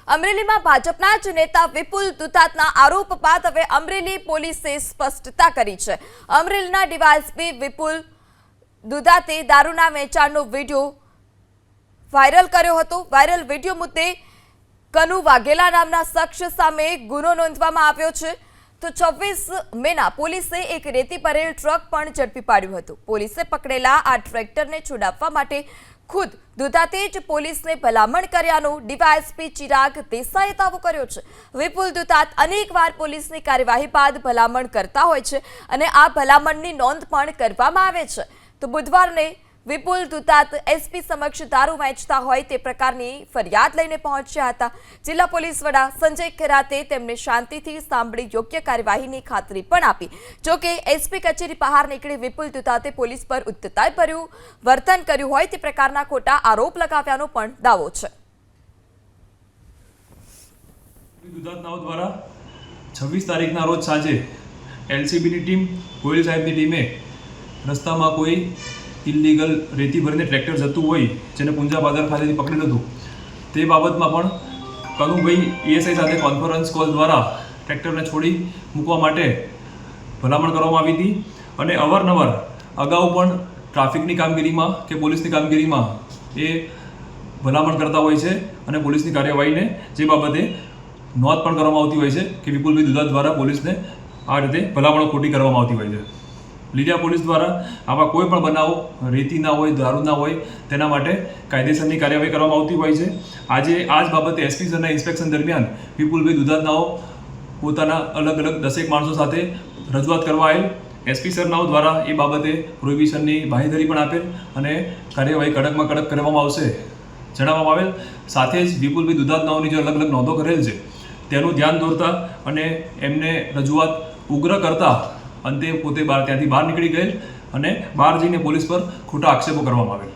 અમરેલીમાં ભાજપના જ નેતા વિપુલ દુધાતના આરોપ બાદ હવે અમરેલી પોલીસે સ્પષ્ટતા કરી છે। અમરેલીના ડીવાયએસપી વિપુલ દુધાતે દારૂના વેચાણનો વિડીયો વાયરલ કર્યો હતો। વાયરલ વિડીયો મુદ્દે કનુ વાઘેલા નામના શખ્સ સામે ગુનો નોંધવામાં આવ્યો છે। તો 26 મેના પોલીસે એક રેતી ભરેલ ટ્રક પણ ઝડપી પાડ્યું હતું। પોલીસે પકડેલા આ ટ્રેક્ટરને છોડાવવા માટે खुद दुधाते ज पुलिस ने भलामण कर्यानो डीवायएसपी चिराग देसाईए दावो कर्यो छे। विपुल दुधात अनेकवार पुलिस की कार्यवाही बाद भलामण करता होय छे अने आ भलामणनी नोंध पण करवामां आवे छे। तो बुधवारने विपुल दुधात एसपी समक्ष दारू वेचता होय ते प्रकारनी फरियाद लईने पहोंच्या हता। जिल्ला पोलीस वडा संजय खराते तेमने शांतिथी सांभळी योग्य कार्यवाहीनी खातरी पण आपी। जो के एसपी कचेरी बहार નીકળી विपुल दुधाते पोलीस पर ઉદ્ધતાઈભર્યું વર્તન કર્યું હોય તે પ્રકારના ખોટા આરોપ લગાવ્યાનો પણ દાવો છે। દુધાતનાઓ દ્વારા 26 તારીખના રોજ સાંજે એલસીબીની ટીમ ગોયલ સાહેબની ટીમે રસ્તામાં કોઈ ઇલીગલ રેતી ભરીને ટ્રેક્ટર જતું હોય જેને પુંજા બાદર ખાતેથી પકડેલું હતું તે બાબતમાં પણ કનુભાઈ ઈએસઆઈ સાથે કોન્ફરન્સ કોલ દ્વારા ટ્રેક્ટરને છોડી મૂકવા માટે ભલામણ કરવામાં આવી હતી। અને અવારનવાર અગાઉ પણ ટ્રાફિકની કામગીરીમાં કે પોલીસની કામગીરીમાં એ ભલામણ કરતા હોય છે અને પોલીસની કાર્યવાહીને જે બાબતે નોંધ પણ કરવામાં આવતી હોય છે કે વિપુલભાઈ દુધાત દ્વારા પોલીસને આ રીતે ભલામણો ખોટી કરવામાં આવતી હોય છે। લીડિયા પોલીસ દ્વારા આવા કોઈ પણ બનાવો રેતી ના હોય દારૂ ના હોય તેના માટે કાયદેસરની કાર્યવાહી કરવામાં આવતી હોય છે। આજે આ જ બાબતે એસપી સરના ઇન્સ્પેક્શન દરમિયાન વિપુલભાઈ દુધાતનાઓ પોતાના અલગ અલગ 10 માણસો સાથે રજૂઆત કરવા આવેલ। એસપી સરનાઓ દ્વારા એ બાબતે પ્રોહિબિશનની બાંહેધરી પણ આપેલ અને કાર્યવાહી કડકમાં કડક કરવામાં આવશે જણાવવામાં આવેલ। સાથે જ વિપુલભાઈ દુધાતનાઓની જે અલગ અલગ નોંધો કરેલ છે તેનું ધ્યાન દોરતા અને એમને રજૂઆત ઉગ્ર કરતા અંતે પોતે ત્યાંથી બહાર નીકળી ગયેલ અને બહાર જઈને પોલીસ પર ખોટા આક્ષેપો કરવામાં આવેલ।